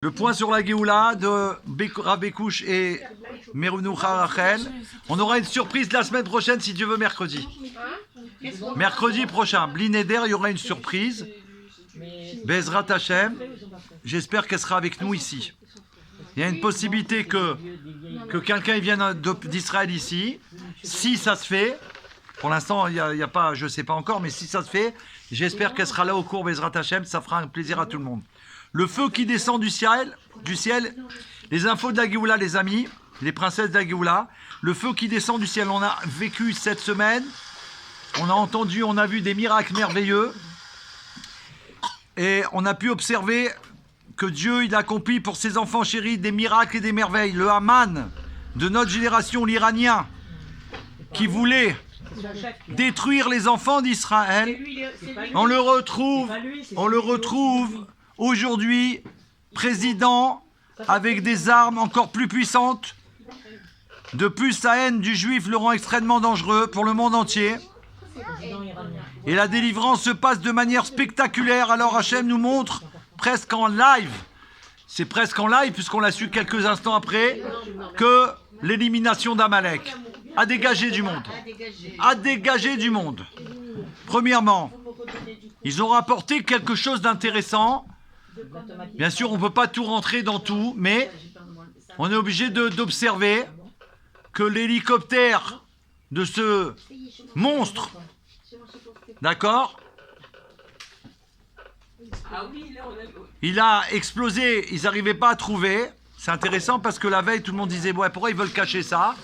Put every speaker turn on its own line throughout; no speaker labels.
Le point sur la Géoula de Rabekouche et Merounoucha Rachel. On aura une surprise la semaine prochaine, si Dieu veut, mercredi. Mercredi prochain, Blineder, il y aura une surprise. Bezrat Hashem. J'espère qu'elle sera avec nous ici. Il y a une possibilité que quelqu'un vienne d'Israël ici. Si ça se fait, pour l'instant, il y a pas, je ne sais pas encore, mais si ça se fait, j'espère qu'elle sera là au cours Bezrat Hashem. Ça fera un plaisir à tout le monde. Le feu qui descend du ciel, les infos de la Géoula, les amis, les princesses de la Géoula, le feu qui descend du ciel. On a vécu cette semaine, on a entendu, on a vu des miracles merveilleux et on a pu observer que Dieu, il accomplit pour ses enfants chéris des miracles et des merveilles. Le Haman de notre génération, l'Iranien, qui voulait détruire les enfants d'Israël, on le retrouve aujourd'hui président avec des armes encore plus puissantes. De plus, la haine du juif le rend extrêmement dangereux pour le monde entier. Et la délivrance se passe de manière spectaculaire. Alors Hachem nous montre presque en live, c'est presque en live puisqu'on l'a su quelques instants après, que l'élimination d'Amalek a dégagé du monde. A dégagé du monde. Premièrement, ils ont rapporté quelque chose d'intéressant. Bien sûr, on ne peut pas tout rentrer dans tout, mais on est obligé d'observer que l'hélicoptère de ce monstre, d'accord, il a explosé, ils n'arrivaient pas à trouver. C'est intéressant parce que la veille, tout le monde disait, ouais, pourquoi ils veulent cacher ça?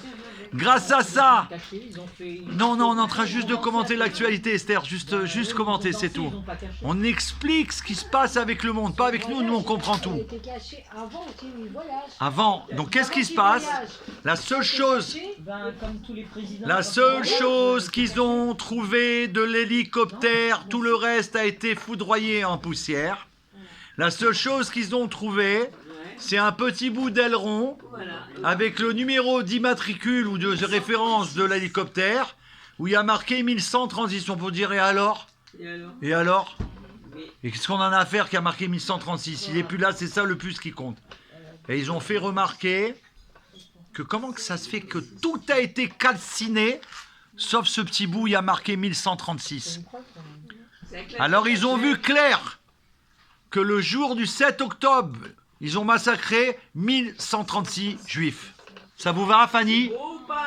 Grâce à ça, non, on est en train juste de commenter l'actualité, Esther, juste commenter, c'est tout. On explique ce qui se passe avec le monde, pas avec nous, nous on comprend tout. Avant, donc qu'est-ce qui se passe? La seule chose qu'ils ont trouvé de l'hélicoptère, tout le reste a été foudroyé en poussière. La seule chose qu'ils ont trouvé, c'est un petit bout d'aileron avec le numéro d'immatricule ou de référence de l'hélicoptère où il y a marqué 1100 transitions. Pour dire, et alors? Et qu'est-ce qu'on en a à faire qui a marqué 1136? Il n'est plus là, c'est ça le plus qui compte. Et ils ont fait remarquer que comment que ça se fait que tout a été calciné sauf ce petit bout, il y a marqué 1136. Alors ils ont vu clair que le jour du 7 octobre, ils ont massacré 1136 juifs. Ça vous va, Fanny?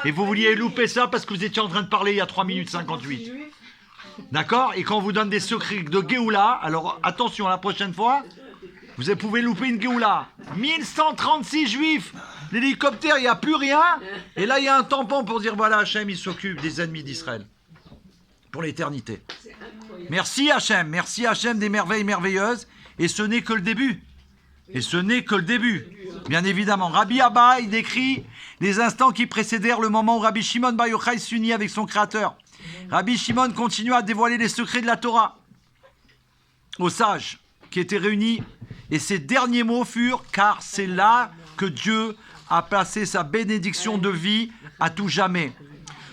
Et vous vouliez louper ça parce que vous étiez en train de parler il y a 3 minutes 58. D'accord? Et quand on vous donne des secrets de Géoula, alors attention, la prochaine fois, vous pouvez louper une Géoula. 1136 juifs. L'hélicoptère, il n'y a plus rien. Et là, il y a un tampon pour dire, voilà, Hachem, il s'occupe des ennemis d'Israël. Pour l'éternité. Merci Hachem des merveilles merveilleuses. Et ce n'est que le début. Bien évidemment. Rabbi Abba, il décrit les instants qui précédèrent le moment où Rabbi Shimon Bar Yochai s'unit avec son Créateur. Rabbi Shimon continua à dévoiler les secrets de la Torah aux sages qui étaient réunis. Et ses derniers mots furent « Car c'est là que Dieu a placé sa bénédiction de vie à tout jamais. »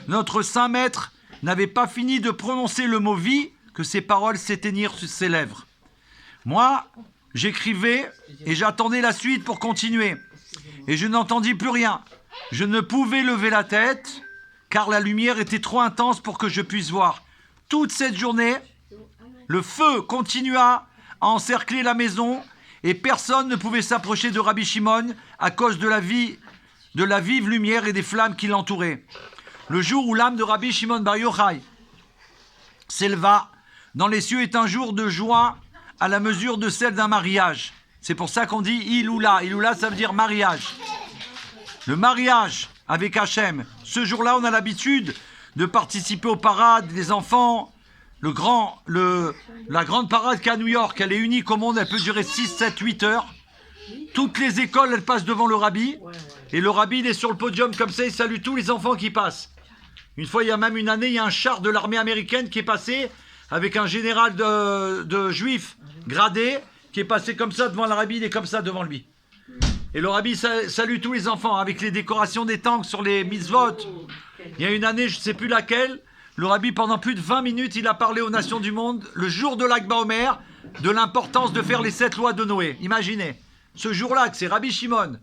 Notre saint maître n'avait pas fini de prononcer le mot « vie » que ses paroles s'éteignirent sur ses lèvres. Moi, j'écrivais et j'attendais la suite pour continuer. Et je n'entendis plus rien. Je ne pouvais lever la tête car la lumière était trop intense pour que je puisse voir. Toute cette journée, le feu continua à encercler la maison et personne ne pouvait s'approcher de Rabbi Shimon à cause de la vive lumière et des flammes qui l'entouraient. Le jour où l'âme de Rabbi Shimon Bar Yochai s'éleva dans les cieux est un jour de joie à la mesure de celle d'un mariage. C'est pour ça qu'on dit Iloula. Iloula, ça veut dire mariage. Le mariage avec Hachem. Ce jour-là, on a l'habitude de participer aux parades, les enfants. La grande parade qu'à New York, elle est unique au monde, elle peut durer 6, 7, 8 heures. Toutes les écoles, elles passent devant le rabbi. Et le rabbi, il est sur le podium comme ça, il salue tous les enfants qui passent. Une fois, il y a même une année, il y a un char de l'armée américaine qui est passé avec un général de juifs gradé, qui est passé comme ça devant le rabbi, il est comme ça devant lui. Et le rabbi salue tous les enfants avec les décorations des tanks sur les mitzvot. Il y a une année, je ne sais plus laquelle, le rabbi pendant plus de 20 minutes, il a parlé aux nations du monde, le jour de l'Akba Omer, de l'importance de faire les 7 lois de Noé. Imaginez, ce jour-là, que c'est Rabbi Shimon.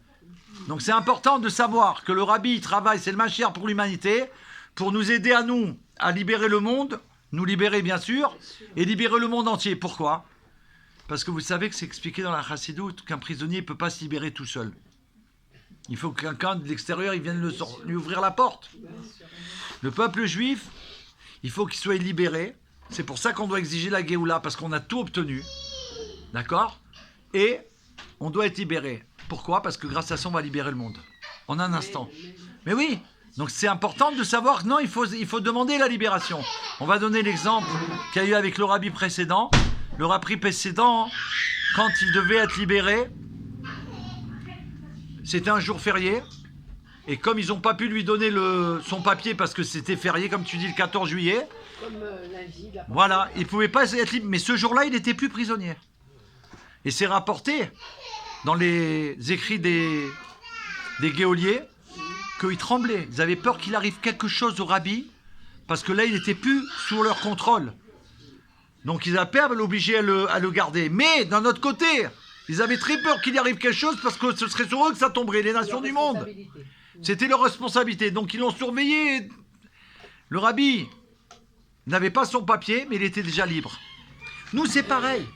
Donc c'est important de savoir que le Rabbi il travaille, c'est le Mashiach pour l'humanité, pour nous aider à nous, à libérer le monde, nous libérer bien sûr, et libérer le monde entier. Pourquoi? Parce que vous savez que c'est expliqué dans la Chassidoute qu'un prisonnier ne peut pas se libérer tout seul. Il faut que quelqu'un de l'extérieur il vienne lui ouvrir la porte. Le peuple juif, il faut qu'il soit libéré. C'est pour ça qu'on doit exiger la Géoula, parce qu'on a tout obtenu. D'accord? Et on doit être libéré. Pourquoi? Parce que grâce à ça, on va libérer le monde. En un instant. Mais oui, donc c'est important de savoir que non, il faut demander la libération. On va donner l'exemple qu'il y a eu avec le rabbi précédent. Le rabbi précédent, quand il devait être libéré, c'était un jour férié. Et comme ils n'ont pas pu lui donner son papier parce que c'était férié, comme tu dis, le 14 juillet, voilà, il ne pouvait pas être libre. Mais ce jour-là, il n'était plus prisonnier. Et c'est rapporté dans les écrits des geôliers qu'ils tremblaient. Ils avaient peur qu'il arrive quelque chose au rabbi parce que là, il n'était plus sous leur contrôle. Donc ils avaient peur à l'obliger à le garder. Mais d'un autre côté, ils avaient très peur qu'il y arrive quelque chose parce que ce serait sur eux que ça tomberait, les nations du monde. C'était leur responsabilité. Donc ils l'ont surveillé. Le rabbi n'avait pas son papier, mais il était déjà libre. Nous, c'est pareil.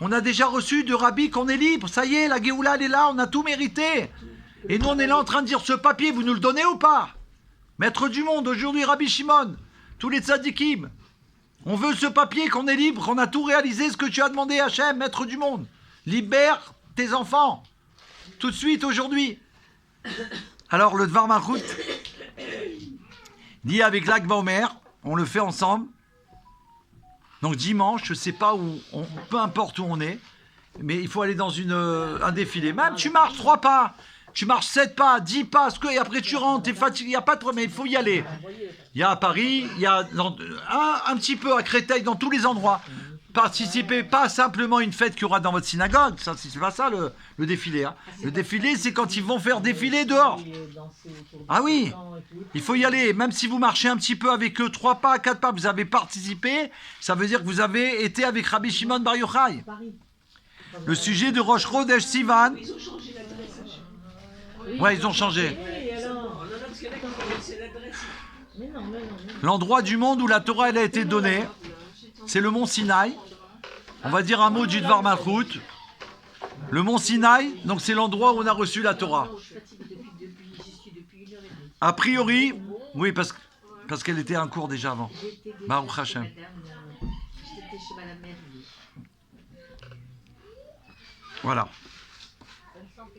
On a déjà reçu de rabbi qu'on est libre. Ça y est, la Géoula, elle est là, on a tout mérité. Et nous, on est là en train de dire ce papier, vous nous le donnez ou pas? Maître du monde, aujourd'hui, Rabbi Shimon, tous les tzadikim. On veut ce papier qu'on est libre, qu'on a tout réalisé, ce que tu as demandé à Hachem, maître du monde. Libère tes enfants. Tout de suite, aujourd'hui. Alors, le Dvar Malchut dit avec l'Ag Baomer, on le fait ensemble. Donc dimanche, je ne sais pas où, peu importe où on est, mais il faut aller dans un défilé. Même tu marches 3 pas, tu marches 7 pas, 10 pas, et après tu rentres, tu es fatigué, il n'y a pas de problème, il faut y aller. Il y a à Paris, il y a un petit peu à Créteil, dans tous les endroits. Participez pas simplement à une fête qu'il y aura dans votre synagogue, ça c'est pas ça le défilé. Hein. Le défilé, c'est quand ils vont faire défiler dehors. Ah oui, il faut y aller. Même si vous marchez un petit peu avec eux, 3 pas, 4 pas, vous avez participé, ça veut dire que vous avez été avec Rabbi Shimon Bar Yochai. Le sujet de Rosh Chodesh Sivan. Ouais, ils ont changé. L'endroit du monde où la Torah elle a été donnée, c'est le mont Sinaï. On va dire un mot du Dvar Malchut. Le mont Sinaï, donc c'est l'endroit où on a reçu la Torah. A priori, oui, parce qu'elle était en cours déjà avant. Baruch Hashem. Voilà.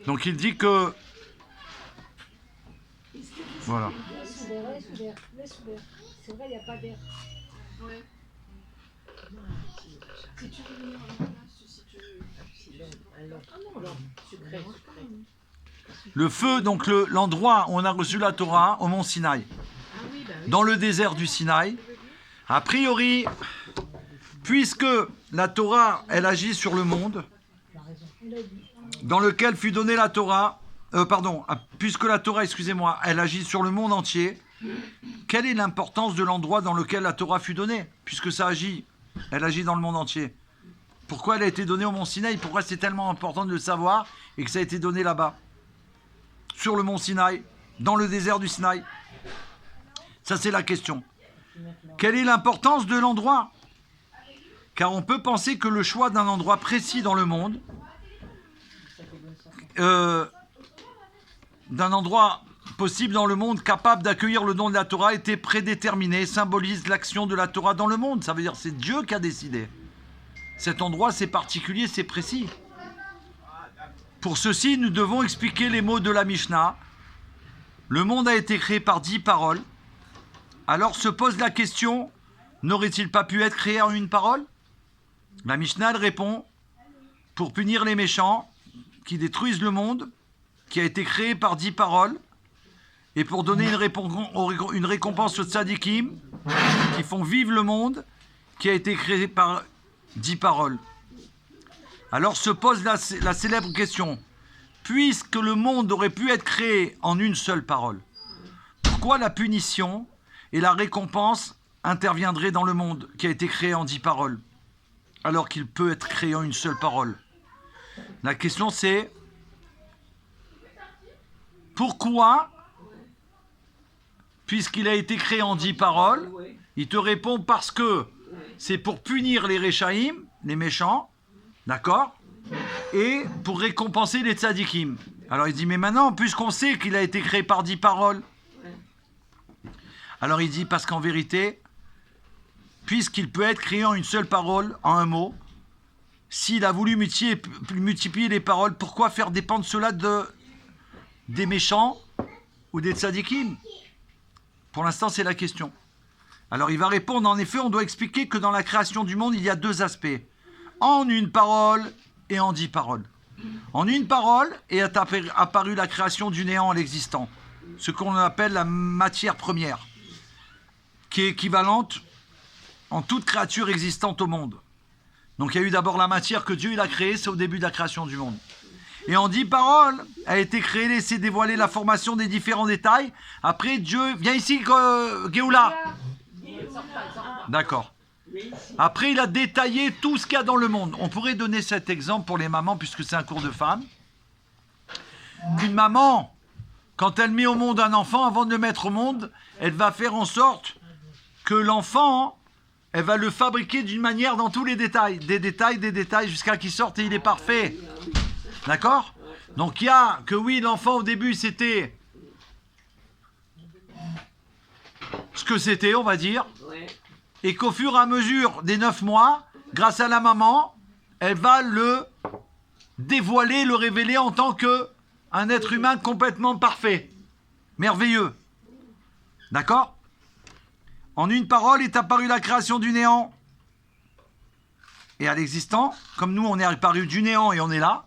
Donc il dit que... Voilà.
C'est vrai, il n'y a pas d'air. Ouais. Si tu veux venir en
Le feu, donc l'endroit où on a reçu la Torah, au mont Sinaï. Dans le désert du Sinaï. A priori, puisque la Torah, elle agit sur le monde, dans lequel fut donnée la Torah, puisque la Torah, excusez-moi, elle agit sur le monde entier, quelle est l'importance de l'endroit dans lequel la Torah fut donnée? Puisque ça agit, elle agit dans le monde entier. Pourquoi elle a été donnée au mont Sinaï? Pourquoi c'est tellement important de le savoir et que ça a été donné là-bas? Sur le mont Sinaï, dans le désert du Sinaï. Ça, c'est la question. Quelle est l'importance de l'endroit? Car on peut penser que le choix d'un endroit précis dans le monde, d'un endroit possible dans le monde capable d'accueillir le don de la Torah était prédéterminé, symbolise l'action de la Torah dans le monde. Ça veut dire que c'est Dieu qui a décidé. Cet endroit, c'est particulier, c'est précis. Pour ceci, nous devons expliquer les mots de la Mishnah. Le monde a été créé par 10 paroles. Alors se pose la question, n'aurait-il pas pu être créé en une parole? La Mishnah, elle répond, pour punir les méchants qui détruisent le monde, qui a été créé par 10 paroles, et pour donner une récompense aux tzadikim, qui font vivre le monde, qui a été créé par 10 paroles. Alors se pose la célèbre question, puisque le monde aurait pu être créé en une seule parole, pourquoi la punition et la récompense interviendraient dans le monde qui a été créé en 10 paroles, alors qu'il peut être créé en une seule parole? La question c'est, pourquoi, puisqu'il a été créé en 10 paroles, il te répond parce que c'est pour punir les Réchaïm, les méchants, d'accord, et pour récompenser les tzadikim. Alors il dit, mais maintenant, puisqu'on sait qu'il a été créé par 10 paroles, alors il dit, parce qu'en vérité, puisqu'il peut être créé en une seule parole, en un mot, s'il a voulu multiplier les paroles, pourquoi faire dépendre cela des méchants ou des tzadikim? Pour l'instant, c'est la question. Alors il va répondre, en effet, on doit expliquer que dans la création du monde, il y a 2 aspects. En une parole et en 10 paroles. En une parole est apparue la création du néant à l'existant, ce qu'on appelle la matière première, qui est équivalente en toute créature existante au monde. Donc il y a eu d'abord la matière que Dieu il a créée, c'est au début de la création du monde. Et en 10 paroles a été créée, laissé dévoiler la formation des différents détails. Après Dieu, viens ici Géoula. D'accord. Après il a détaillé tout ce qu'il y a dans le monde. On pourrait donner cet exemple pour les mamans puisque c'est un cours de femmes. Une maman, quand elle met au monde un enfant, avant de le mettre au monde, elle va faire en sorte que l'enfant, elle va le fabriquer d'une manière dans tous les détails. Des détails, jusqu'à qu'il sorte et il est parfait. D'accord? Donc il y a que oui, l'enfant au début c'était ce que c'était, on va dire. Et qu'au fur et à mesure des 9 mois, grâce à la maman, elle va le dévoiler, le révéler en tant qu'un être humain complètement parfait. Merveilleux. D'accord? En une parole est apparue la création du néant et à l'existant, comme nous on est apparu du néant et on est là.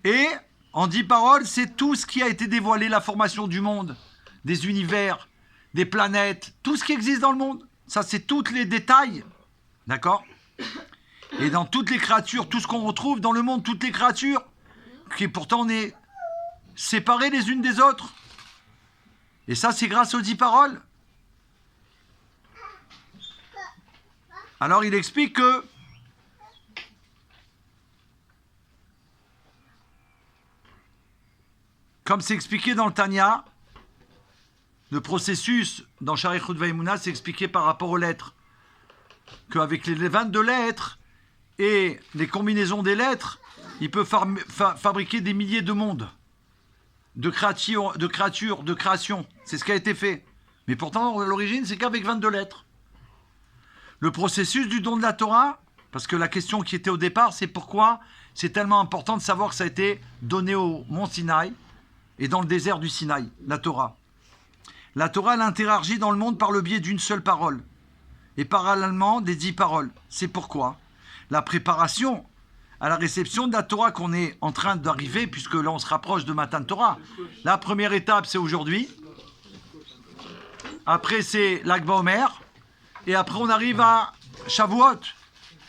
Et en 10 paroles, c'est tout ce qui a été dévoilé, la formation du monde, des univers, des planètes, tout ce qui existe dans le monde. Ça, c'est tous les détails, d'accord? Et dans toutes les créatures, tout ce qu'on retrouve dans le monde, toutes les créatures, qui pourtant on est séparés les unes des autres. Et ça, c'est grâce aux 10 paroles. Alors, il explique que comme c'est expliqué dans le Tanya, le processus dans Sharichut Vaimuna, c'est expliqué par rapport aux lettres. Qu'avec les 22 lettres et les combinaisons des lettres, il peut fabriquer des milliers de mondes, de créatures, de créations. C'est ce qui a été fait. Mais pourtant, à l'origine, c'est qu'avec 22 lettres. Le processus du don de la Torah, parce que la question qui était au départ, c'est pourquoi c'est tellement important de savoir que ça a été donné au mont Sinaï et dans le désert du Sinaï, la Torah. La Torah, elle interagit dans le monde par le biais d'une seule parole et parallèlement des 10 paroles. C'est pourquoi la préparation à la réception de la Torah qu'on est en train d'arriver, puisque là on se rapproche de Matan Torah. La première étape, c'est aujourd'hui. Après, c'est l'Ag BaOmer. Et après, on arrive à Shavuot.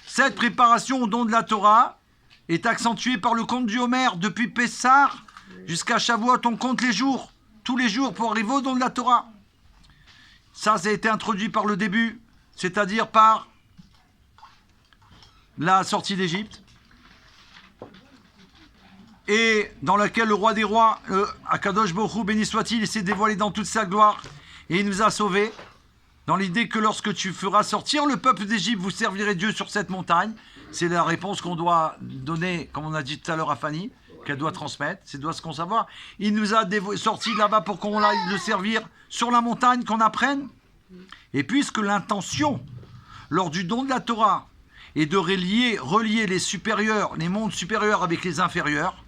Cette préparation au don de la Torah est accentuée par le compte du Homer. Depuis Pessah jusqu'à Shavuot, on compte les jours, tous les jours, pour arriver au don de la Torah. Ça a été introduit par le début, c'est-à-dire par la sortie d'Égypte, et dans laquelle le roi des rois, Akadosh Baruch Hu, béni soit-il, s'est dévoilé dans toute sa gloire, et il nous a sauvés, dans l'idée que lorsque tu feras sortir le peuple d'Égypte, vous servirez Dieu sur cette montagne. C'est la réponse qu'on doit donner, comme on a dit tout à l'heure à Fanny, qu'elle doit transmettre, c'est doit ce qu'on savoir. Il nous a sortis là-bas pour qu'on aille le servir sur la montagne, qu'on apprenne. Et puisque l'intention, lors du don de la Torah, est de relier les supérieurs, les mondes supérieurs avec les inférieurs,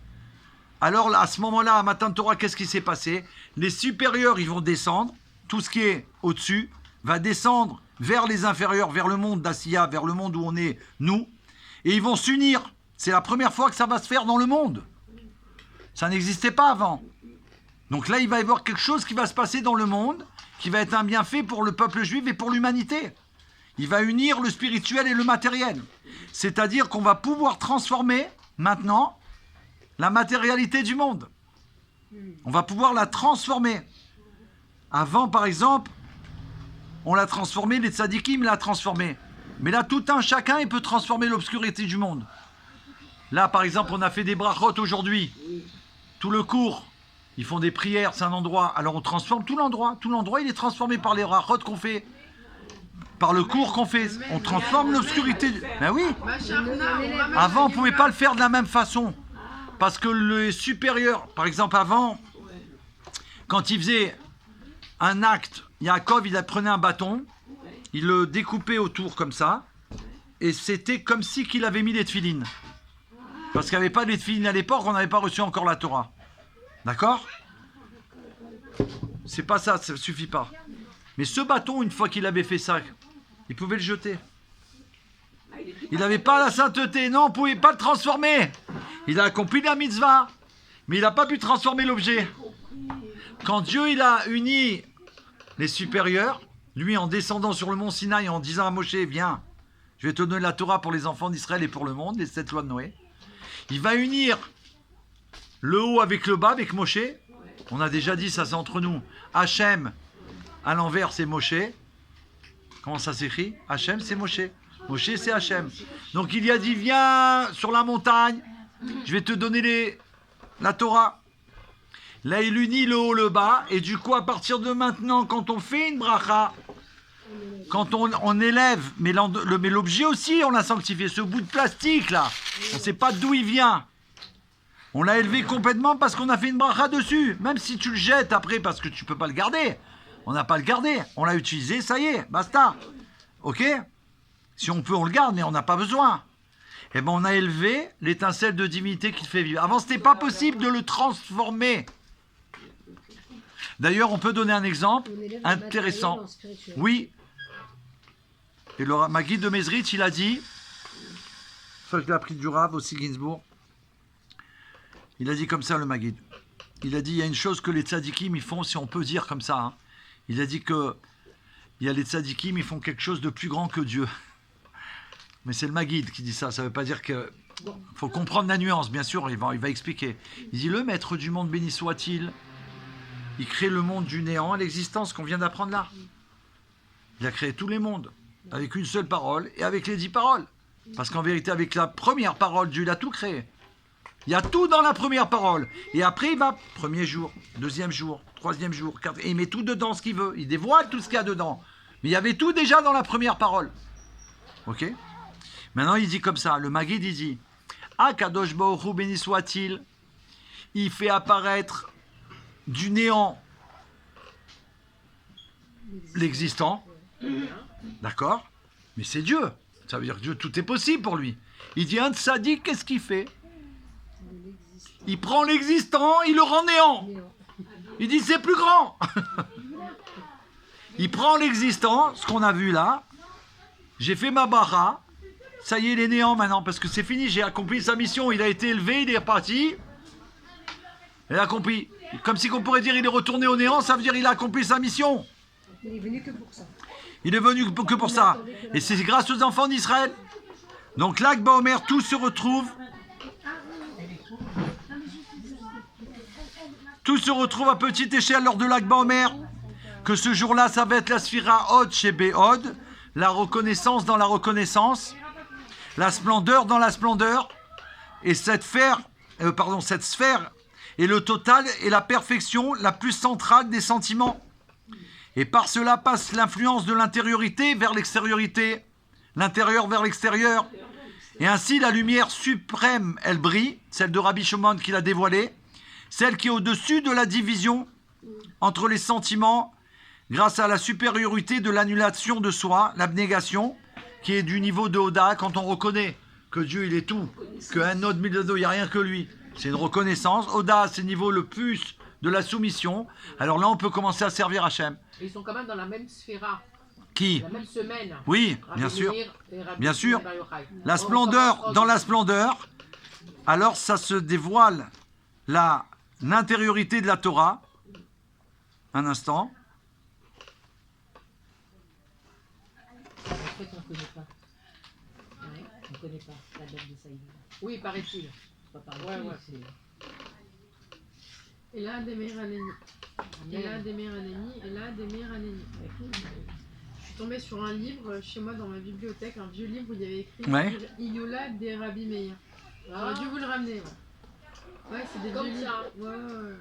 alors à ce moment-là, à Matan Torah, qu'est-ce qui s'est passé? Les supérieurs, ils vont descendre, tout ce qui est au-dessus va descendre vers les inférieurs, vers le monde d'Asiya, vers le monde où on est, nous, et ils vont s'unir. C'est la première fois que ça va se faire dans le monde. Ça n'existait pas avant. Donc là, il va y avoir quelque chose qui va se passer dans le monde, qui va être un bienfait pour le peuple juif et pour l'humanité. Il va unir le spirituel et le matériel. C'est-à-dire qu'on va pouvoir transformer, maintenant, la matérialité du monde. On va pouvoir la transformer. Avant, par exemple, on l'a transformé, les tzadikim l'a transformé. Mais là, tout un chacun, il peut transformer l'obscurité du monde. Là, par exemple, on a fait des brachot aujourd'hui. Tout le cours Ils font des prières, c'est un endroit. Alors on transforme tout l'endroit. Tout l'endroit, il est transformé par les rachot qu'on fait. Par le cours qu'on fait. On transforme l'obscurité. Ben oui. Avant, on ne pouvait pas le faire de la même façon. Parce que le supérieur, par exemple avant, quand il faisait un acte, Yaakov, il prenait un bâton, il le découpait autour comme ça, et c'était comme si qu'il avait mis des tefilines. Parce qu'il n'y avait pas de tefilines à l'époque, on n'avait pas reçu encore la Torah. D'accord? C'est pas ça, ça ne suffit pas. Mais ce bâton, une fois qu'il avait fait ça, il pouvait le jeter. Il n'avait pas la sainteté, non, on ne pouvait pas le transformer. Il a accompli la mitzvah, mais il n'a pas pu transformer l'objet. Quand Dieu il a uni les supérieurs, lui en descendant sur le mont Sinaï en disant à Moshe, viens, je vais te donner la Torah pour les enfants d'Israël et pour le monde, les 7 lois de Noé. Il va unir le haut avec le bas, avec Moshe. On a déjà dit, ça c'est entre nous. Hachem, à l'envers, c'est Moshe. Comment ça s'écrit? Hachem, c'est Moshe. Moshe, c'est Hachem. Donc il y a dit, viens sur la montagne, je vais te donner la Torah. Là, il unit le haut, le bas. Et du coup, à partir de maintenant, quand on fait une bracha, quand on élève, mais l'objet aussi, on l'a sanctifié. Ce bout de plastique, là, on ne sait pas d'où il vient. On l'a élevé complètement parce qu'on a fait une bracha dessus. Même si tu le jettes après parce que tu ne peux pas le garder. On n'a pas le gardé. On l'a utilisé, ça y est, basta. Ok? Si on peut, on le garde, mais on n'a pas besoin. Eh bien, on a élevé l'étincelle de divinité qui fait vivre. Avant, ce n'était pas possible de le transformer. D'ailleurs, on peut donner un exemple intéressant. Oui. Et le Maguide de Mezritch, il a dit, ça je l'ai appris du Rav aussi, Ginsburg, il a dit comme ça, le Maguide. Il a dit, il y a une chose que les tzadikim, ils font, si on peut dire comme ça. Hein. Il a dit que il y a les tzadikim, ils font quelque chose de plus grand que Dieu. Mais c'est le Maguide qui dit ça. Ça ne veut pas dire que... Il faut comprendre la nuance, bien sûr, il va expliquer. Il dit, le maître du monde béni soit-il, il crée le monde du néant à l'existence qu'on vient d'apprendre là. Il a créé tous les mondes, avec une seule parole et avec les 10 paroles. Parce qu'en vérité, avec la première parole, Dieu l'a tout créé. Il y a tout dans la première parole. Et après, il va, premier jour, deuxième jour, troisième jour, quatrième, et il met tout dedans ce qu'il veut. Il dévoile tout ce qu'il y a dedans. Mais il y avait tout déjà dans la première parole. Ok? Maintenant, il dit comme ça, le Maguide, il dit, ah, Kadosh Baruch Hu, béni soit-il, il fait apparaître du néant l'existant. D'accord? Mais c'est Dieu. Ça veut dire que Dieu, tout est possible pour lui. Il dit, un tzaddik, qu'est-ce qu'il fait? Il prend l'existant, il le rend néant. Il dit, c'est plus grand. Il prend l'existant, ce qu'on a vu là. J'ai fait ma bara. Ça y est, il est néant maintenant, parce que c'est fini, j'ai accompli sa mission. Il a été élevé, il est reparti. Il a accompli. Comme si on pourrait dire il est retourné au néant, ça veut dire il a accompli sa mission.
Il est venu que pour ça.
Il est venu que pour ça. Et c'est grâce aux enfants d'Israël. Donc là, Baomer, tout se retrouve. Tout se retrouve à petite échelle lors de l'Ak Baomer. Que ce jour-là, ça va être la Sphira Hod chez Béhod. La reconnaissance dans la reconnaissance. La splendeur dans la splendeur. Et cette sphère est le total et la perfection la plus centrale des sentiments. Et par cela passe l'influence de l'intériorité vers l'extériorité, l'intérieur vers l'extérieur. Et ainsi la lumière suprême, elle brille, celle de Rabbi Shimon qui l'a dévoilée, celle qui est au-dessus de la division entre les sentiments, grâce à la supériorité de l'annulation de soi, l'abnégation, qui est du niveau de Oda, quand on reconnaît que Dieu il est tout, qu'un autre Milado, il n'y a rien que lui. C'est une reconnaissance. Oda, c'est le niveau le plus de la soumission. Alors là, on peut commencer à servir Hachem.
Ils sont quand même dans la même sphère.
Qui?
La même semaine.
Oui,
Rabbi
bien sûr.
Meir et Rabbi
Bien sûr.
Shimon Bar Yochai.
La splendeur, dans la splendeur, alors ça se dévoile l'intériorité de la Torah. Un instant.
En fait, on ne connaît pas. Ouais. On ne connaît pas la date de Saïd. Oui, paraît-il. Pas paraît-il, c'est...
Et là, des meilleurs Aneni. Et là, des meilleurs Aneni. Et là, des meilleurs Aneni. Je suis tombée sur un livre chez moi dans ma bibliothèque, un vieux livre où il y avait écrit
Ouais.
Iola des Rabbi Meir. J'aurais dû vous le ramener. Ouais, c'est des
Comme
vieux
ça.
livres. Ouais.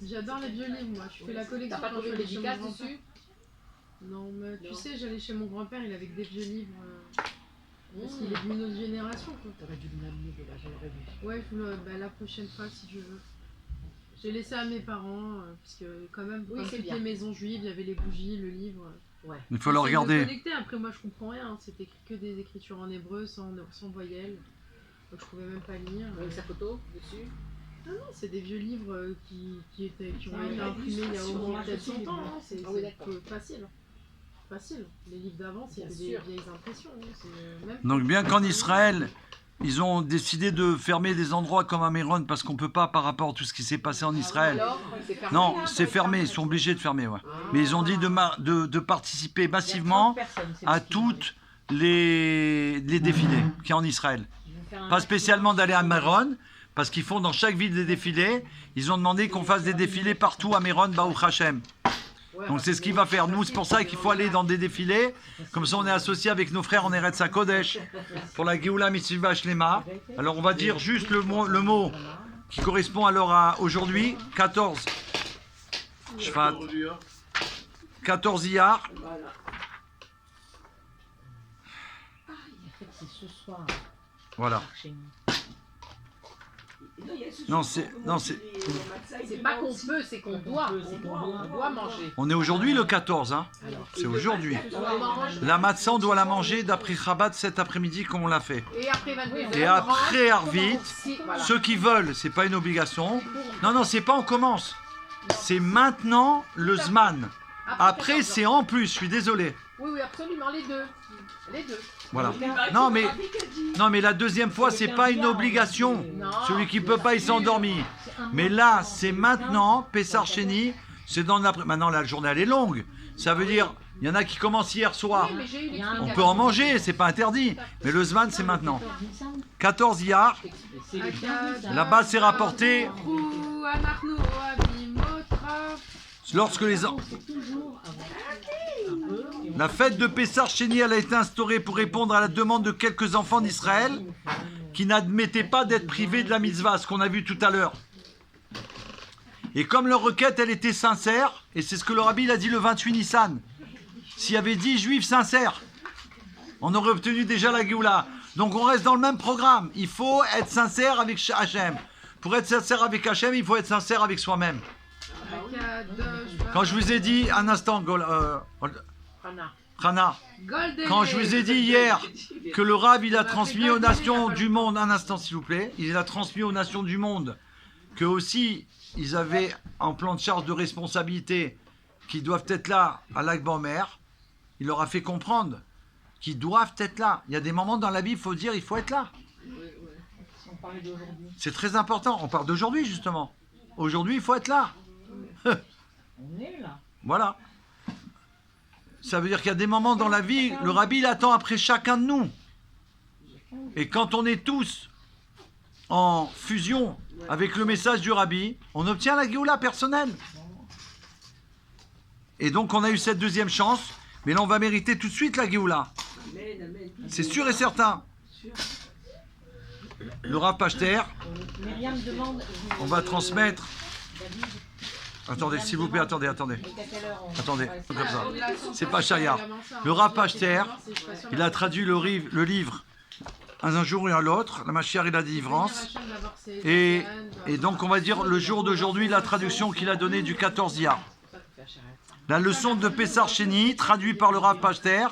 J'adore les vieux livres, moi. Je fais la collection.
T'as pas
quand
trouvé
je
le
vais chez mon
dédicace
grand-père.
dessus?
Non, mais tu
Non.
sais, j'allais chez mon grand-père, il avait que des vieux livres. Parce qu'il est d'une autre génération, quoi.
T'aurais dû me l'amener, là, j'aurais vu.
Ouais, la prochaine fois, si je veux. J'ai laissé à mes parents, parce que quand même,
Oui,
comme
c'est
toutes
bien.
les maisons juives, il y avait les bougies, le livre.
Ouais.
Il faut le
J'essaie de
regarder.
connecter. Après, moi, je comprends rien. Hein. C'était que des écritures en hébreu, sans voyelles. Donc, je pouvais même pas lire.
Avec sa photo dessus.
Non, non, c'est des vieux livres qui ont été
Ah,
imprimés il y a au moins peut-être 100 ans. Hein. C'est
Ah oui, d'accord.
facile. Facile. Les livres d'avant,
Bien
c'était des
sûr.
vieilles impressions. Hein. Même
Donc bien qu'en Israël, ils ont décidé de fermer des endroits comme Améron parce qu'on peut pas par rapport à tout ce qui s'est passé en Israël.
Alors, c'est fermé,
Non,
là,
c'est fermé, ils sont obligés de fermer, ouais.
Ah.
Mais ils ont dit de participer massivement à toutes les défilés qu'il y a en Israël. Pas spécialement d'aller à Méron, parce qu'ils font dans chaque ville des défilés. Ils ont demandé qu'on fasse des défilés partout à Méron, Baruch Hashem. Donc c'est ce qu'il va faire. Nous, c'est pour ça qu'il faut aller dans des défilés. Comme ça, on est associé avec nos frères en Eretz HaKodesh pour la Geoula Mitzvah Shlema. Alors, on va dire juste le mot qui correspond alors à aujourd'hui, 14. Shvat. 14 Iyar.
En fait, c'est ce soir.
Voilà.
Chez nous.
Non, c'est
C'est pas qu'on peut, c'est qu'on doit. On doit manger.
on est aujourd'hui le 14, hein. C'est aujourd'hui.
On mange.
La matzah, on doit la manger d'après Chabad cet après-midi comme on l'a fait.
Et après 22
Et
heures,
après Arvit,
Voilà.
ceux qui veulent, c'est pas une obligation. Non, non, c'est pas on commence. C'est maintenant le Zman. Après, c'est en plus, je suis désolé.
Oui, oui, absolument, les deux. Les deux.
Voilà. Non, mais la deuxième fois, c'est pas une obligation.
Non.
Celui qui peut pas, il s'est endormi. Mais là, c'est maintenant, Pessar Sheni, c'est dans l'après. Maintenant, la journée, elle est longue. Ça veut dire, il y en a qui commencent hier soir.
Oui, mais j'ai eu
On
l'explication.
peut en manger, c'est pas interdit. Mais le Zman, c'est maintenant. 14 Iyar. Là-bas, c'est rapporté. Lorsque les La fête de Pessar Sheni, elle a été instaurée pour répondre à la demande de quelques enfants d'Israël qui n'admettaient pas d'être privés de la mitzvah, ce qu'on a vu tout à l'heure. Et comme leur requête, elle était sincère, et c'est ce que le rabbi a dit le 28 Nissan, s'il y avait 10 juifs sincères, on aurait obtenu déjà la Géoula. Donc on reste dans le même programme. Il faut être sincère avec Hachem. Pour être sincère avec Hachem, il faut être sincère avec soi-même. Quand je vous ai dit, un instant, Rana, quand je vous ai dit hier que le Rav, il a transmis aux nations du monde, un instant s'il vous plaît, il a transmis aux nations du monde que aussi ils avaient un plan de charge de responsabilité qui doivent être là à l'Akba-Omer, il leur a fait comprendre qu'ils doivent être là. Il y a des moments dans la vie, il faut dire, il faut être là. C'est très important, on parle d'aujourd'hui justement. Aujourd'hui, il faut être là.
On est là.
Voilà. Ça veut dire qu'il y a des moments dans la vie, le rabbi il attend après chacun de nous. Et quand on est tous en fusion avec le message du rabbi, on obtient la Géoula personnelle. Et donc on a eu cette deuxième chance, mais là on va mériter tout de suite la Géoula. C'est sûr et certain. Le Rav Pachter,
Myriam demande.
on va transmettre.
David,
Attendez, s'il vous plaît, attendez.
et à quelle heure on-
Attendez,
Ouais,
comme ça.
Ah,
C'est pas Chayar. Le Rav Pachter, il a traduit le livre un jour et à l'autre, la Mashiach et la délivrance. Et donc, on va dire le jour d'aujourd'hui, la traduction qu'il a donnée du 14 Iyar. La leçon de Pessar Sheni, traduite par le Rav Pachter,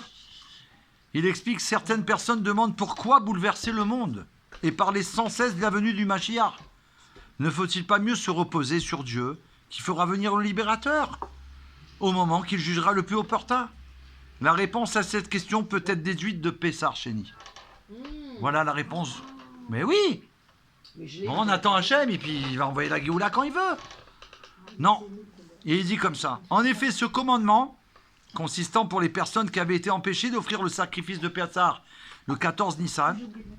il explique que certaines personnes demandent pourquoi bouleverser le monde et parler sans cesse de la venue du Mashiach. Ne faut-il pas mieux se reposer sur Dieu qui fera venir le libérateur au moment qu'il jugera le plus opportun? La réponse à cette question peut être déduite de Pessar Sheni. Voilà la réponse. Mais oui, bon, on attend Hachem et puis il va envoyer la Géoula quand il veut. Non. Et il dit comme ça. En effet, ce commandement, consistant pour les personnes qui avaient été empêchées d'offrir le sacrifice de Pessar le 14 Nissan,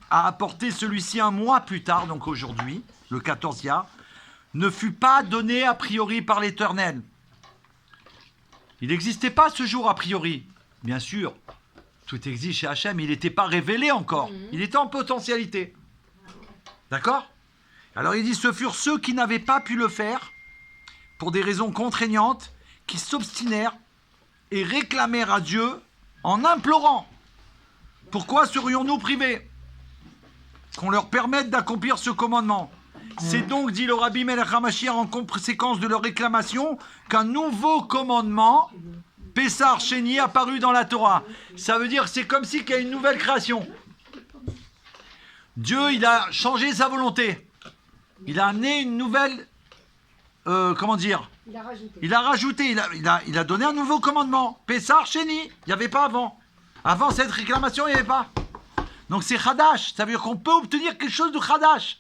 a apporté celui-ci un mois plus tard, donc aujourd'hui, le 14 Iyar, ne fut pas donné a priori par l'Éternel. Il n'existait pas ce jour a priori. Bien sûr, tout existe chez Hachem, il n'était pas révélé encore. Il était en potentialité. D'accord? Alors il dit, ce furent ceux qui n'avaient pas pu le faire, pour des raisons contraignantes, qui s'obstinèrent et réclamèrent à Dieu en implorant. Pourquoi serions-nous privés? Qu'on leur permette d'accomplir ce commandement. C'est donc, dit le Rabbi Melech HaMashiach, en conséquence de leur réclamation, qu'un nouveau commandement, Pessar Sheni, apparu dans la Torah. Ça veut dire que c'est comme si qu'il y a une nouvelle création. Dieu, il a changé sa volonté. Il a amené une nouvelle... comment dire?
Il a rajouté.
Il a rajouté, il a donné un nouveau commandement. Pessar Sheni, il n'y avait pas avant. Avant cette réclamation, il n'y avait pas. Donc c'est Khadash, ça veut dire qu'on peut obtenir quelque chose de Khadash.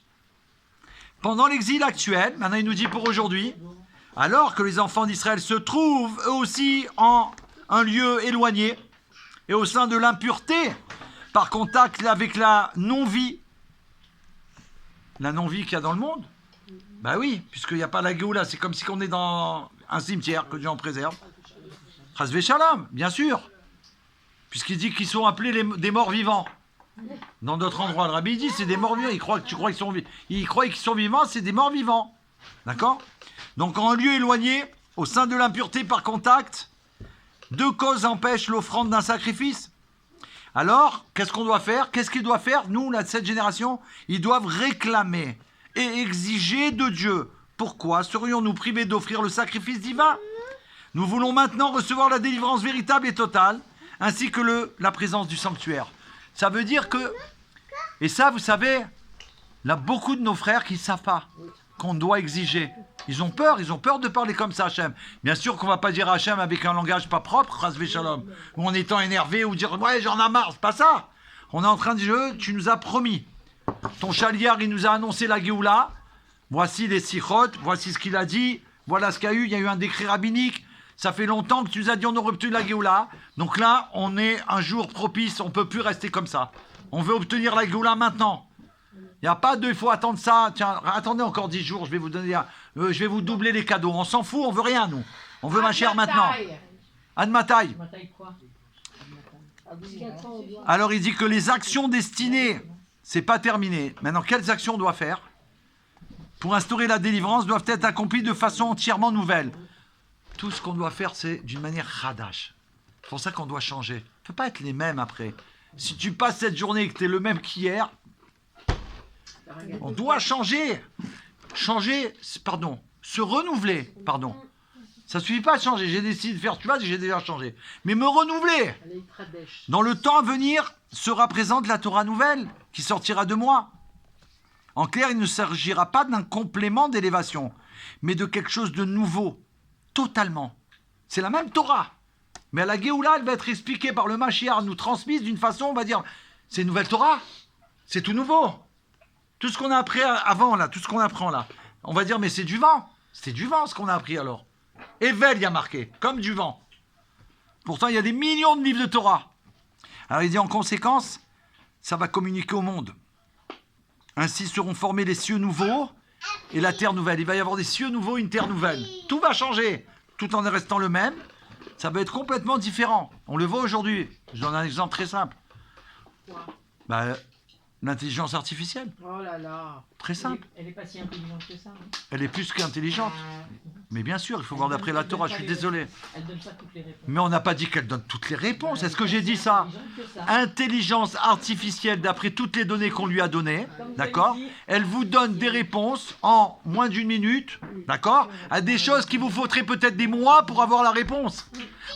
Pendant l'exil actuel, maintenant il nous dit pour aujourd'hui, alors que les enfants d'Israël se trouvent eux aussi en un lieu éloigné et au sein de l'impureté, par contact avec la non-vie. La non-vie qu'il y a dans le monde. Bah oui, puisqu'il n'y a pas la Géoula, c'est comme si on est dans un cimetière, que Dieu en préserve. Chasvé Shalom, bien sûr. Puisqu'il dit qu'ils sont appelés des morts vivants. Dans d'autres endroits, le Rabbi dit c'est des morts vivants. Tu crois qu'ils sont vivants, c'est des morts vivants. D'accord? Donc en lieu éloigné, au sein de l'impureté par contact, deux causes empêchent l'offrande d'un sacrifice. Alors, qu'est-ce qu'on doit faire? Qu'est-ce qu'ils doivent faire? Nous, cette génération, ils doivent réclamer et exiger de Dieu. Pourquoi serions-nous privés d'offrir le sacrifice divin? Nous voulons maintenant recevoir la délivrance véritable et totale, ainsi que la présence du sanctuaire. Ça veut dire que, et ça vous savez, il y a beaucoup de nos frères qui ne savent pas qu'on doit exiger. Ils ont peur de parler comme ça à Hachem. Bien sûr qu'on ne va pas dire à Hachem avec un langage pas propre, Chasvé Shalom, ou en étant énervé, ou dire ouais j'en ai marre, c'est pas ça. On est en train de dire, tu nous as promis. Ton chaliard, il nous a annoncé la Géoula, voici les sichot, voici ce qu'il a dit, voilà ce qu'il y a eu, il y a eu un décret rabbinique. Ça fait longtemps que tu nous as dit on aurait obtenu la Géoula. Donc là, on est un jour propice, on ne peut plus rester comme ça. On veut obtenir la Géoula maintenant. Il n'y a pas il faut attendre ça. Tiens, attendez encore 10 jours, je vais vous donner, je vais vous doubler les cadeaux. On s'en fout, on veut rien, nous. On veut ma chère maintenant. Admataï. Alors il dit que les actions destinées, c'est pas terminé. Maintenant, quelles actions on doit faire pour instaurer la délivrance doivent être accomplies de façon entièrement nouvelle. Tout ce qu'on doit faire, c'est d'une manière Khadash. C'est pour ça qu'on doit changer. On ne peut pas être les mêmes après. Si tu passes cette journée et que tu es le même qu'hier, on doit changer. Changer, pardon, se renouveler, pardon. Ça ne suffit pas de changer. J'ai décidé de faire, tu vois, j'ai déjà changé. Mais me renouveler. Dans le temps à venir sera présente la Torah nouvelle qui sortira de moi. En clair, il ne s'agira pas d'un complément d'élévation, mais de quelque chose de nouveau. Totalement. C'est la même Torah. Mais à la Géoula, elle va être expliquée par le Mashiach, nous transmise d'une façon, on va dire, c'est une nouvelle Torah. C'est tout nouveau. Tout ce qu'on a appris avant, là, tout ce qu'on apprend là, on va dire, mais c'est du vent. C'est du vent ce qu'on a appris alors. Evel, il y a marqué, comme du vent. Pourtant, il y a des millions de livres de Torah. Alors il dit, en conséquence, ça va communiquer au monde. Ainsi seront formés les cieux nouveaux et la terre nouvelle. Il va y avoir des cieux nouveaux, une terre nouvelle. Tout va changer, tout en restant le même. Ça va être complètement différent. On le voit aujourd'hui. Je donne un exemple très simple. L'intelligence artificielle.
Oh là là.
Très simple.
Elle n'est pas si intelligente que ça. Hein.
Elle est plus qu'intelligente. Mais bien sûr, il faut voir d'après la Torah, je suis désolé.
Elle donne pas toutes les réponses.
Mais on n'a pas dit qu'elle donne toutes les réponses. Est-ce que j'ai dit ça? Intelligence artificielle, d'après toutes les données qu'on lui a données, d'accord? Elle vous donne des réponses en moins d'une minute, d'accord? À des choses qui vous faudrait peut-être des mois pour avoir la réponse.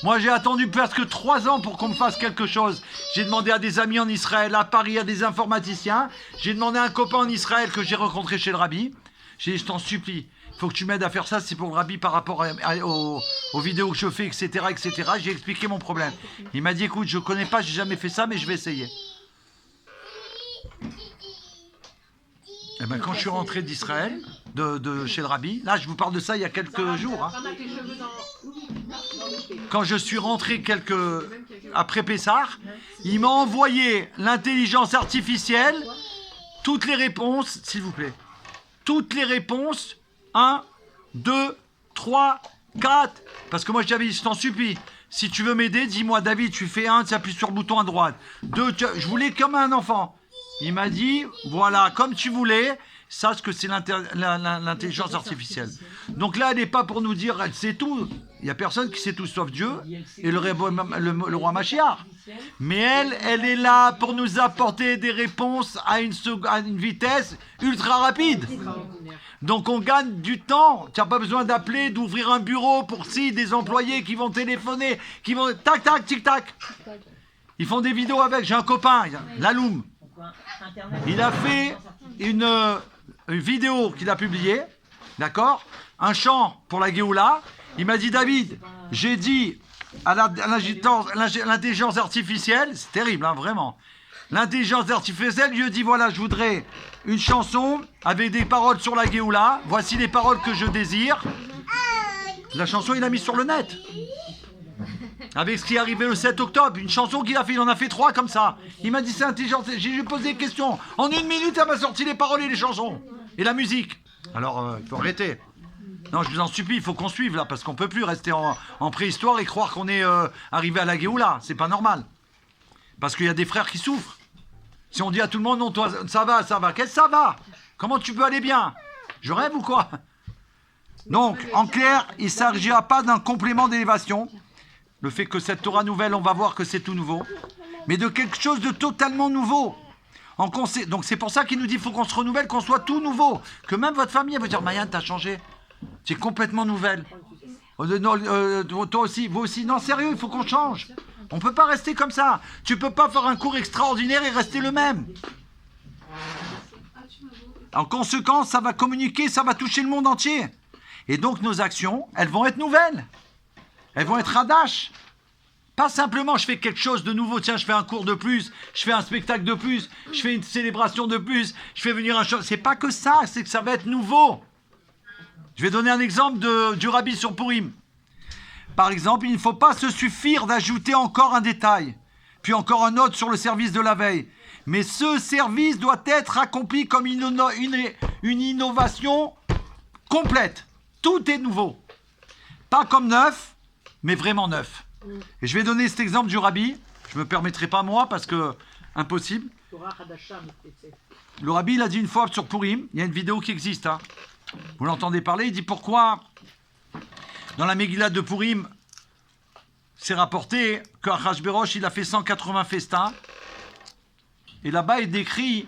Moi, j'ai attendu presque 3 ans pour qu'on me fasse quelque chose. J'ai demandé à des amis en Israël, à Paris, à des informaticiens. J'ai demandé à un copain en Israël que j'ai rencontré chez le Rabbi. J'ai dit, je t'en supplie, il faut que tu m'aides à faire ça, c'est pour le Rabbi par rapport aux vidéos que je fais, etc., etc. J'ai expliqué mon problème. Il m'a dit, écoute, je connais pas, j'ai jamais fait ça, mais je vais essayer. Et ben, quand je suis rentré d'Israël, de chez le Rabbi, là, je vous parle de ça il y a quelques jours. Hein. Quand je suis rentré après Pessah, il m'a envoyé l'intelligence artificielle, toutes les réponses, s'il vous plaît. Toutes les réponses, 1, 2, 3, 4. Parce que moi, je t'avais dit, je t'en supplie. Si tu veux m'aider, dis-moi, David, tu fais 1, tu appuies sur le bouton à droite. 2, je voulais comme un enfant. Il m'a dit, voilà, comme tu voulais, sache que c'est l'intelligence artificielle. Donc là, elle n'est pas pour nous dire, elle sait tout. Il n'y a personne qui sait tout sauf Dieu et le roi Mashiach. Mais elle est là pour nous apporter des réponses à une vitesse ultra rapide. Donc on gagne du temps. Tu n'as pas besoin d'appeler, d'ouvrir un bureau pour des employés qui vont téléphoner, qui vont tac tac tic tac. Ils font des vidéos avec. J'ai un copain, Laloum. Il a fait une vidéo qu'il a publiée, d'accord, un chant pour la Géoula. Il m'a dit, David, j'ai dit à l'intelligence artificielle, c'est terrible, hein, vraiment. L'intelligence artificielle, je lui ai dit, voilà, je voudrais une chanson avec des paroles sur la Géoula. Voici les paroles que je désire. La chanson, il l'a mise sur le net. Avec ce qui est arrivé le 7 octobre, une chanson qu'il a fait, il en a fait 3 comme ça. Il m'a dit c'est intelligent, j'ai lui posé des questions. En 1 minute, elle m'a sorti les paroles et les chansons. Et la musique. Alors, il faut arrêter. Non, je vous en supplie, il faut qu'on suive là, parce qu'on peut plus rester en préhistoire et croire qu'on est arrivé à la Géoula. C'est pas normal. Parce qu'il y a des frères qui souffrent. Si on dit à tout le monde, non, toi, ça va. Qu'est-ce que ça va? Comment tu peux aller bien? Je rêve ou quoi? Donc, en clair, il ne s'agira pas d'un complément d'élévation. Le fait que cette Torah nouvelle, on va voir que c'est tout nouveau. Mais de quelque chose de totalement nouveau. Donc c'est pour ça qu'il nous dit qu'il faut qu'on se renouvelle, qu'on soit tout nouveau. Que même votre famille, elle va dire, Mayan, t'as changé. Tu es complètement nouvelle. Toi aussi, vous aussi. Non, sérieux, il faut qu'on change. On ne peut pas rester comme ça. Tu ne peux pas faire un cours extraordinaire et rester le même. En conséquence, ça va communiquer, ça va toucher le monde entier. Et donc nos actions, elles vont être nouvelles. Elles vont être radash. Pas simplement je fais quelque chose de nouveau, tiens, je fais un cours de plus, je fais un spectacle de plus, je fais une célébration de plus, je fais venir un chant. C'est pas que ça, c'est que ça va être nouveau. Je vais donner un exemple du Rabbi sur Purim. Par exemple, il ne faut pas se suffire d'ajouter encore un détail, puis encore un autre sur le service de la veille. Mais ce service doit être accompli comme une innovation complète. Tout est nouveau. Pas comme neuf, mais vraiment neuf. Et je vais donner cet exemple du Rabbi. Je ne me permettrai pas moi, parce que impossible. Le Rabbi, il a dit une fois sur Purim, il y a une vidéo qui existe, hein. Vous l'entendez parler, il dit pourquoi dans la Megillah de Purim, c'est rapporté qu'Achashverosh, il a fait 180 festins. Et là-bas, il décrit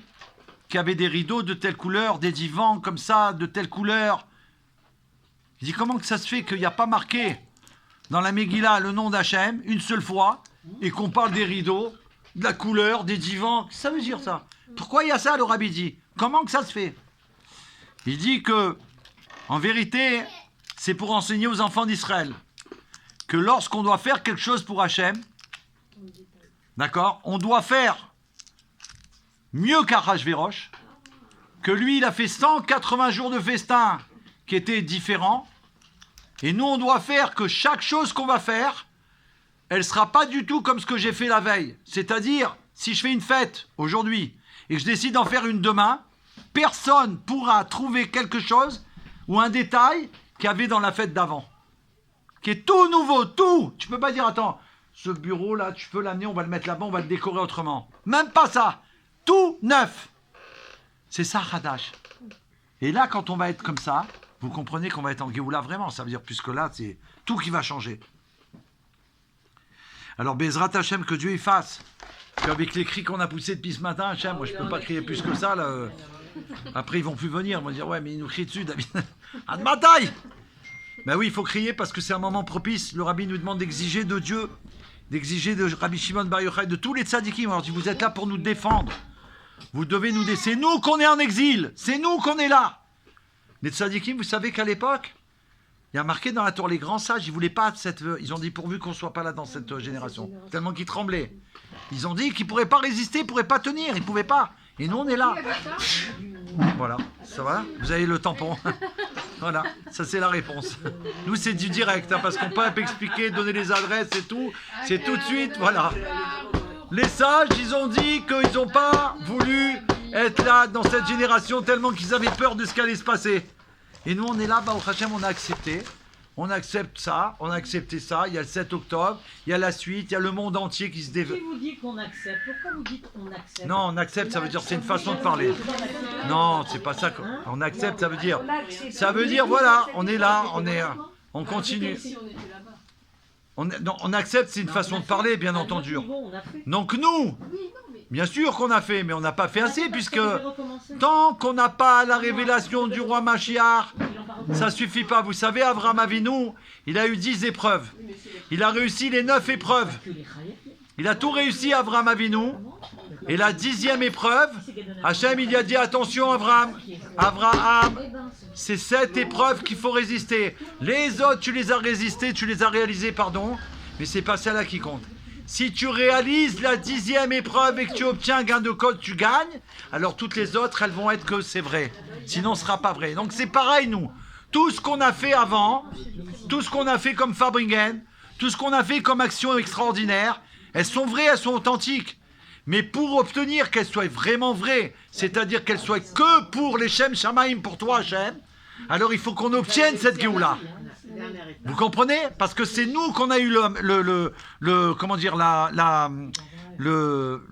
qu'il y avait des rideaux de telle couleur, des divans comme ça, de telle couleur. Il dit comment que ça se fait qu'il n'y a pas marqué dans la Megillah le nom d'Hachem une seule fois et qu'on parle des rideaux, de la couleur, des divans. Qu'est-ce que ça veut dire ça? Pourquoi il y a ça, le Rabbi dit? Comment que ça se fait? Il dit que, en vérité, c'est pour enseigner aux enfants d'Israël que lorsqu'on doit faire quelque chose pour Hachem, d'accord, on doit faire mieux qu'Achashverosh, que lui, il a fait 180 jours de festin qui étaient différents, et nous, on doit faire que chaque chose qu'on va faire, elle ne sera pas du tout comme ce que j'ai fait la veille. C'est-à-dire, si je fais une fête aujourd'hui, et que je décide d'en faire une demain, personne pourra trouver quelque chose ou un détail qu'il y avait dans la fête d'avant. Qui est tout nouveau, tout. Tu peux pas dire, attends, ce bureau-là, tu peux l'amener, on va le mettre là-bas, on va le décorer autrement. Même pas ça. Tout neuf. C'est ça, Hadash. Et là, quand on va être comme ça, vous comprenez qu'on va être en Géoula vraiment. Ça veut dire, puisque là, c'est tout qui va changer. Alors, Bezrat Hachem, que Dieu y fasse. Avec les cris qu'on a poussés depuis ce matin, Hachem, moi, je peux pas crier plus que ça, là. Après, ils vont plus venir. Ils vont dire, ouais, mais ils nous crient dessus, David. À de ma taille! Ben oui, il faut crier parce que c'est un moment propice. Le Rabbi nous demande d'exiger de Dieu, d'exiger de Rabbi Shimon Bar Yochai, de tous les tzadikim. Alors, si vous êtes là pour nous défendre, vous devez nous défendre. C'est nous qu'on est en exil. C'est nous qu'on est là. Les tzadikim, vous savez qu'à l'époque, il y a marqué dans la Torah, les grands sages, ils voulaient pas cette... Ils ont dit pourvu qu'on soit pas là dans cette génération. Tellement qu'ils tremblaient. Ils ont dit qu'ils pourraient pas résister, ils pourraient pas tenir, ils pouvaient pas. Et nous, on est là. Voilà, ça va? Vous avez le tampon. Voilà, ça c'est la réponse. Nous, c'est du direct, hein, parce qu'on peut pas expliquer, donner les adresses et tout. C'est tout de suite, voilà. Les sages, ils ont dit qu'ils n'ont pas voulu être là dans cette génération tellement qu'ils avaient peur de ce qui allait se passer. Et nous, on est là, bah, au Hachem, on a accepté. On accepte ça, on a accepté ça, il y a le 7 octobre, il y a la suite, il y a le monde entier qui se développe.
Qui vous dit qu'on accepte? Pourquoi vous dites on accepte?
Non, on accepte, ça veut dire c'est une façon de parler. Non, c'est pas ça. On accepte, ça veut dire. Ça veut dire voilà, on est là, on continue. On accepte, c'est une façon de parler, bien entendu. Donc nous, bien sûr qu'on a fait, mais on n'a pas fait assez, puisque tant qu'on n'a pas la révélation du roi Mashiach, ça suffit pas. Vous savez, Abraham Avinu, il a eu 10 épreuves. Il a réussi les 9 épreuves. Il a tout réussi, Abraham Avinu. Et la 10e épreuve, Hachem, il a dit attention, Abraham, c'est cette épreuve qu'il faut résister. Les autres, tu les as résistés, tu les as réalisés, pardon, mais c'est pas celle-là qui compte. Si tu réalises la 10e épreuve et que tu obtiens un gain de cause, tu gagnes, alors toutes les autres, elles vont être que c'est vrai. Sinon, ce sera pas vrai. Donc c'est pareil, nous. Tout ce qu'on a fait avant, tout ce qu'on a fait comme Fabringen, tout ce qu'on a fait comme action extraordinaire, elles sont vraies, elles sont authentiques. Mais pour obtenir qu'elles soient vraiment vraies, c'est-à-dire qu'elles soient que pour les Shem Shamaim, pour toi, Hachem, alors il faut qu'on obtienne cette Géoula. Vous comprenez? Parce que c'est nous qu'on a eu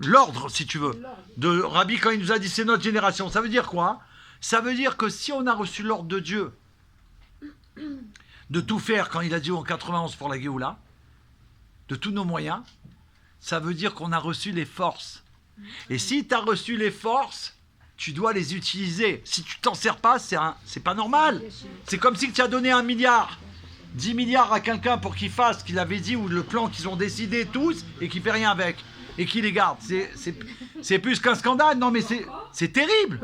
l'ordre, si tu veux, de Rabbi quand il nous a dit c'est notre génération. Ça veut dire quoi? Ça veut dire que si on a reçu l'ordre de Dieu de tout faire quand il a dit en 91 pour la Géoula, de tous nos moyens, ça veut dire qu'on a reçu les forces. Et si tu as reçu les forces, tu dois les utiliser. Si tu t'en sers pas, c'est pas normal. C'est comme si tu as donné 1 milliard, 10 milliards à quelqu'un pour qu'il fasse ce qu'il avait dit ou le plan qu'ils ont décidé tous et qu'il fait rien avec et qu'il les garde. C'est plus qu'un scandale. Non mais c'est terrible.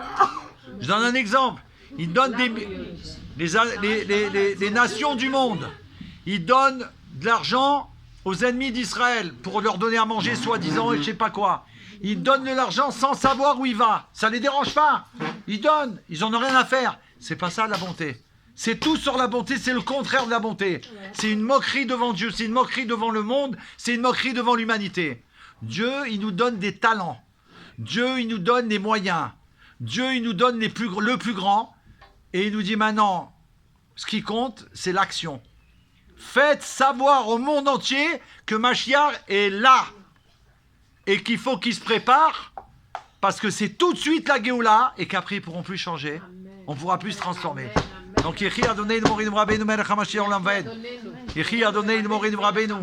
Je donne un exemple. Ils donnent les nations du monde. Ils donnent de l'argent aux ennemis d'Israël pour leur donner à manger soi-disant et je sais pas quoi. Ils donnent de l'argent sans savoir où il va. Ça les dérange pas. Ils donnent. Ils en ont rien à faire. C'est pas ça la bonté. C'est tout sur la bonté. C'est le contraire de la bonté. C'est une moquerie devant Dieu. C'est une moquerie devant le monde. C'est une moquerie devant l'humanité. Dieu, il nous donne des talents. Dieu, il nous donne les moyens. Dieu, il nous donne le plus grand. Et il nous dit maintenant, ce qui compte, c'est l'action. Faites savoir au monde entier que Mashiach est là et qu'il faut qu'il se prépare parce que c'est tout de suite la Géoula et qu'après ils ne pourront plus changer, on ne pourra plus se transformer. Donc, Yechi Adonai Morinu Rabbeinu Melech HaMashiach Olam Vaed. Yechi Adonai Morinu Rabbeinu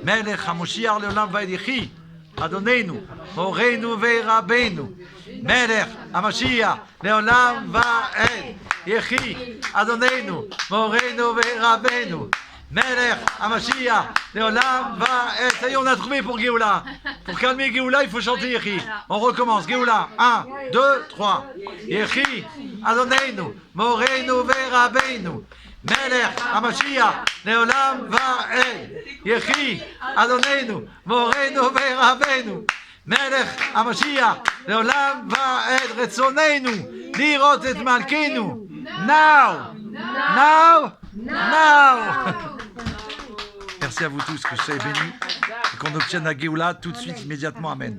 Melech HaMashiach Olam Vaed. Yechi Adonai Morinu Rabbeinu Melech HaMashiach Olam Vaed. Yechi Adonai Morinu Rabbeinu Melech HaMashiach Leolam Vaed. Ça y est, on a trouvé pour Géoula. Pour calmer Géoula, il faut chanter Yechi. On recommence. Géoula. 1, 2, 3. Yechi Adoneinu Moreinu Verabbeinu Melech HaMashiach Leolam Vaed. Yechi Adoneinu Moreinu Verabbeinu Melech HaMashiach Leolam Vaed. Retzoneinu lirot et malkeinu. Now. Now. Now. Merci à vous tous, que soyez bénis et qu'on obtienne la Géoula tout de suite, immédiatement. Amen.